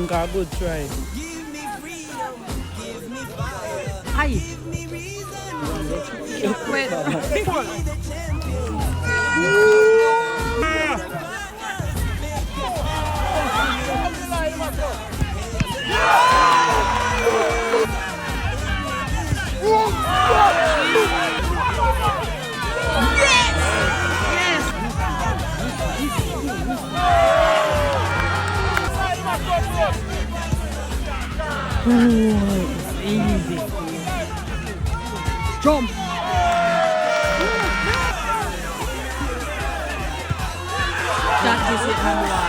Got good try. Ay. Wait. Easy. Jump. That is it, number one.